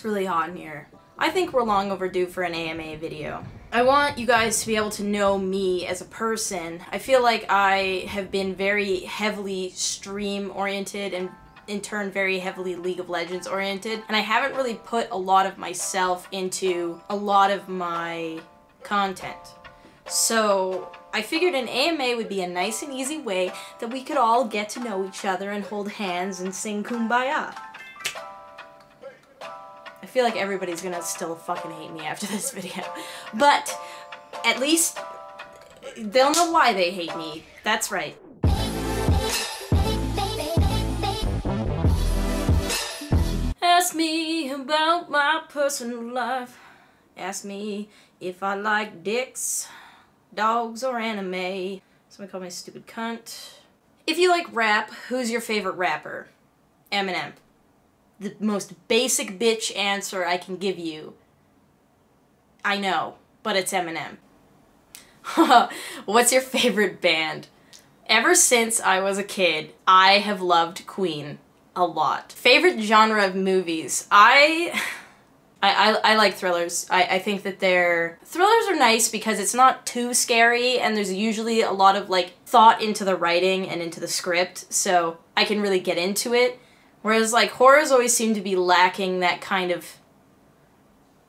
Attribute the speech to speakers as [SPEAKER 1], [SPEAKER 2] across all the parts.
[SPEAKER 1] It's really hot in here. I think we're long overdue for an AMA video. I want you guys to be able to know me as a person. I feel like I have been very heavily stream-oriented and in turn very heavily League of Legends oriented, and I haven't really put a lot of myself into a lot of my content. So I figured an AMA would be a nice and easy way that we could all get to know each other and hold hands and sing Kumbaya. I feel like everybody's gonna still fucking hate me after this video, but at least they'll know why they hate me. That's right. Ask me about my personal life. Ask me if I like dicks, dogs, or anime. Somebody called me a stupid cunt. If you like rap, who's your favorite rapper? Eminem. The most basic bitch answer I can give you. I know, but it's Eminem. What's your favorite band? Ever since I was a kid, I have loved Queen a lot. Favorite genre of movies? I like thrillers. I think that thrillers are nice because it's not too scary and there's usually a lot of like thought into the writing and into the script, so I can really get into it. Whereas like horrors always seem to be lacking that kind of,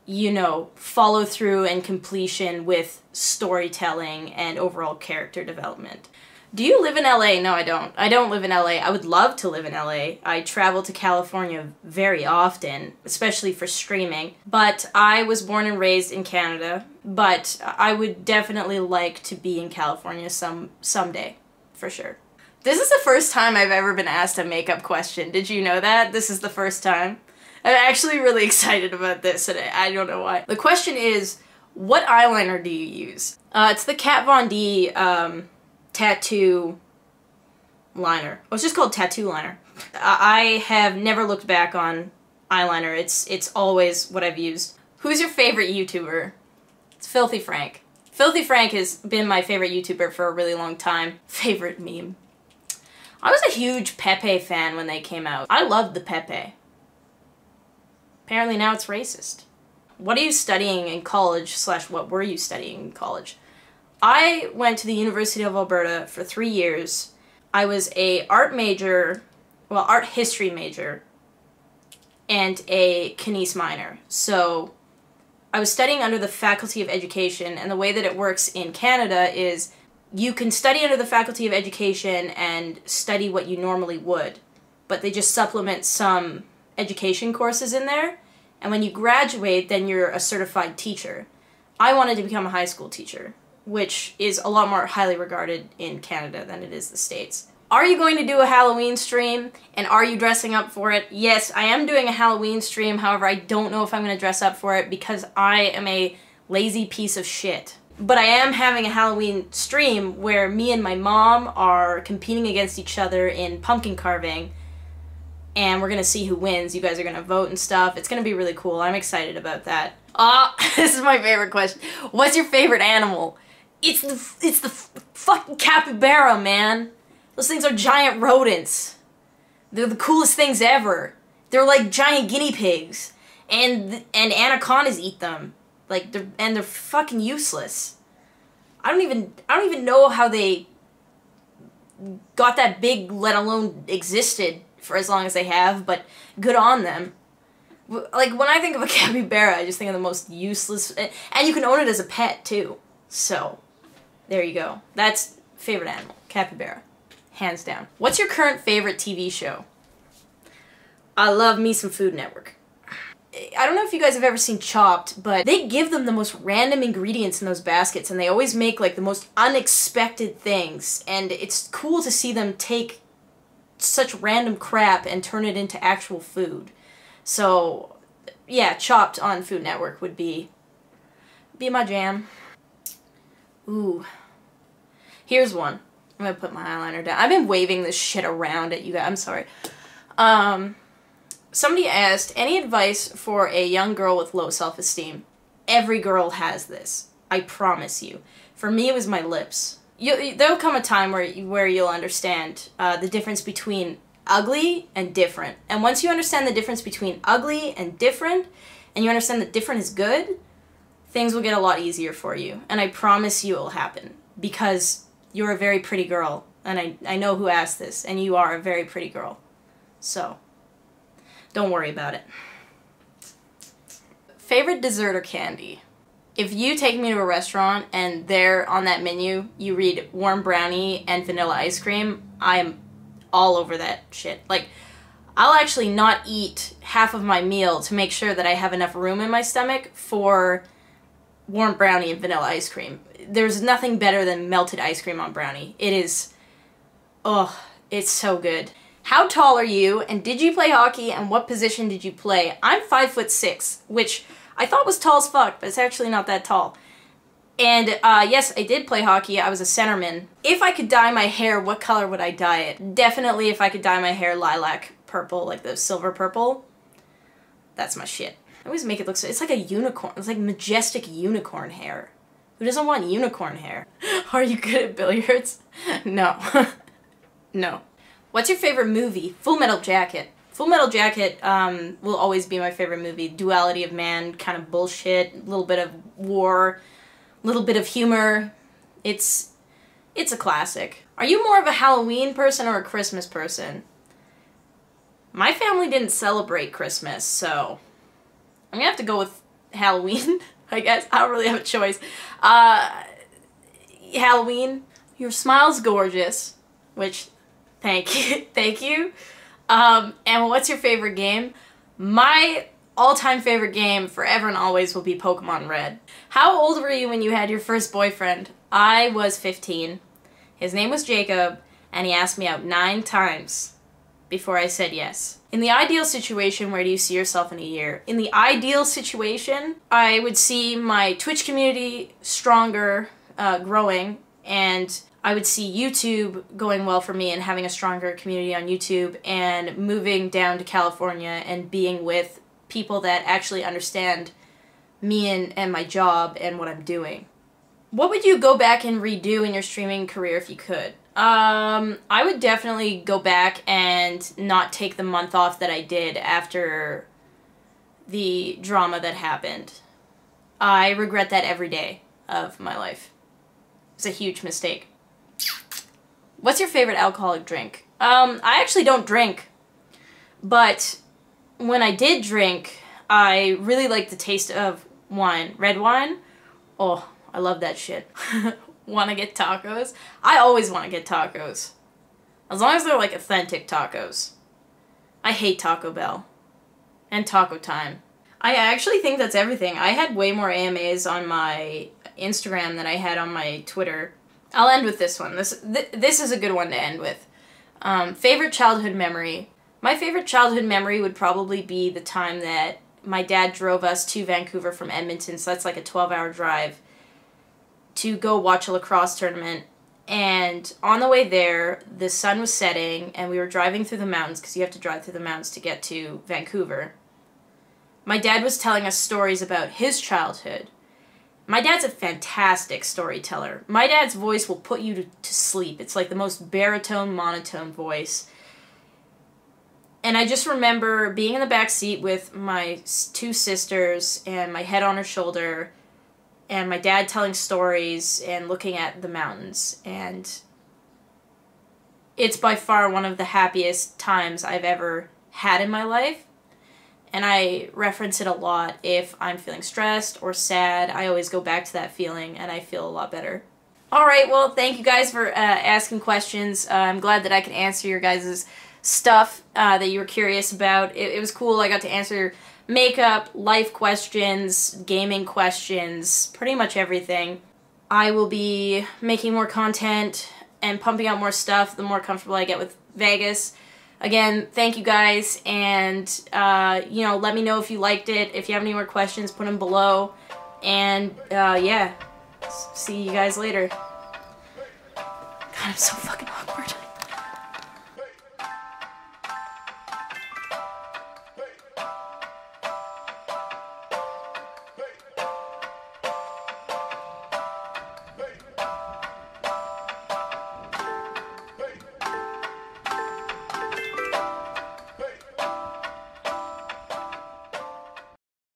[SPEAKER 1] you know, follow through and completion with storytelling and overall character development. Do you live in LA? No, I don't. I don't live in LA. I would love to live in LA. I travel to California very often, especially for streaming. But I was born and raised in Canada, but I would definitely like to be in California someday, for sure. This is the first time I've ever been asked a makeup question. Did you know that? This is the first time. I'm actually really excited about this, and I don't know why. The question is, what eyeliner do you use? It's the Kat Von D, tattoo liner. Oh, it's just called tattoo liner. I have never looked back on eyeliner. It's always what I've used. Who's your favorite YouTuber? It's Filthy Frank. Filthy Frank has been my favorite YouTuber for a really long time. Favorite meme. I was a huge Pepe fan when they came out. I loved the Pepe. Apparently now it's racist. What are you studying in college / what were you studying in college? I went to the University of Alberta for 3 years. I was a art history major, and a Kines minor. So I was studying under the Faculty of Education, and the way that it works in Canada is you can study under the Faculty of Education and study what you normally would, but they just supplement some education courses in there, and when you graduate, then you're a certified teacher. I wanted to become a high school teacher, which is a lot more highly regarded in Canada than it is the States. Are you going to do a Halloween stream, and are you dressing up for it? Yes, I am doing a Halloween stream, however, I don't know if I'm going to dress up for it because I am a lazy piece of shit. But I am having a Halloween stream where me and my mom are competing against each other in pumpkin carving, and we're going to see who wins. You guys are going to vote and stuff. It's going to be really cool. I'm excited about that. This is my favorite question. What's your favorite animal? It's the fucking capybara, man. Those things are giant rodents. They're the coolest things ever. They're like giant guinea pigs, and anacondas eat them. Like they're fucking useless. I don't even know how they got that big, let alone existed for as long as they have. But good on them. Like when I think of a capybara, I just think of the most useless, and you can own it as a pet too. So. There you go. That's favorite animal. Capybara. Hands down. What's your current favorite TV show? I love me some Food Network. I don't know if you guys have ever seen Chopped, but they give them the most random ingredients in those baskets, and they always make like the most unexpected things, and it's cool to see them take such random crap and turn it into actual food. So yeah, Chopped on Food Network would be my jam. Ooh. Here's one. I'm gonna put my eyeliner down. I've been waving this shit around at you guys. I'm sorry. Somebody asked, any advice for a young girl with low self-esteem? Every girl has this. I promise you. For me, it was my lips. There'll come a time where you'll understand the difference between ugly and different. And once you understand the difference between ugly and different, and you understand that different is good, things will get a lot easier for you. And I promise you it will happen. Because you're a very pretty girl. And I know who asked this, and you are a very pretty girl. So, don't worry about it. Favorite dessert or candy? If you take me to a restaurant and there on that menu you read warm brownie and vanilla ice cream, I am all over that shit. Like, I'll actually not eat half of my meal to make sure that I have enough room in my stomach for warm brownie and vanilla ice cream. There's nothing better than melted ice cream on brownie. It is, oh, it's so good. How tall are you, and did you play hockey, and what position did you play? I'm 5'6", which I thought was tall as fuck, but it's actually not that tall. And yes, I did play hockey. I was a centerman. If I could dye my hair, what color would I dye it? Definitely if I could dye my hair lilac purple, like the silver purple. That's my shit. I always make it look so, it's like a unicorn. It's like majestic unicorn hair. Who doesn't want unicorn hair? Are you good at billiards? No. No. What's your favorite movie? Full Metal Jacket. Full Metal Jacket will always be my favorite movie. Duality of man, kind of bullshit, a little bit of war, a little bit of humor. It's a classic. Are you more of a Halloween person or a Christmas person? My family didn't celebrate Christmas, so I'm gonna have to go with Halloween, I guess. I don't really have a choice. Halloween. Your smile's gorgeous, which, thank you, thank you. And what's your favorite game? My all-time favorite game forever and always will be Pokemon Red. How old were you when you had your first boyfriend? I was 15. His name was Jacob, and he asked me out 9 times before I said yes. In the ideal situation, where do you see yourself in a year? In the ideal situation, I would see my Twitch community stronger, growing, and I would see YouTube going well for me and having a stronger community on YouTube, and moving down to California and being with people that actually understand me and my job and what I'm doing. What would you go back and redo in your streaming career if you could? I would definitely go back and not take the month off that I did after the drama that happened. I regret that every day of my life. It's a huge mistake. What's your favorite alcoholic drink? I actually don't drink, but when I did drink, I really liked the taste of wine. Red wine? Oh, I love that shit. Want to get tacos? I always want to get tacos. As long as they're like authentic tacos. I hate Taco Bell. And Taco Time. I actually think that's everything. I had way more AMAs on my Instagram than I had on my Twitter. I'll end with this one. This is a good one to end with. Favorite childhood memory. My favorite childhood memory would probably be the time that my dad drove us to Vancouver from Edmonton, so that's like a 12-hour drive, to go watch a lacrosse tournament. And on the way there, the sun was setting, and we were driving through the mountains, because you have to drive through the mountains to get to Vancouver. My dad was telling us stories about his childhood. My dad's a fantastic storyteller. My dad's voice will put you to sleep. It's like the most baritone, monotone voice. And I just remember being in the back seat with my 2 sisters and my head on her shoulder, and my dad telling stories and looking at the mountains. And it's by far one of the happiest times I've ever had in my life. And I reference it a lot if I'm feeling stressed or sad. I always go back to that feeling and I feel a lot better. Alright, well, thank you guys for asking questions. I'm glad that I could answer your guys' stuff that you were curious about. It was cool. I got to answer makeup, life questions, gaming questions, pretty much everything. I will be making more content and pumping out more stuff the more comfortable I get with Vegas. Again, thank you guys, and, you know, let me know if you liked it. If you have any more questions, put them below. And, yeah, see you guys later. God, I'm so fucking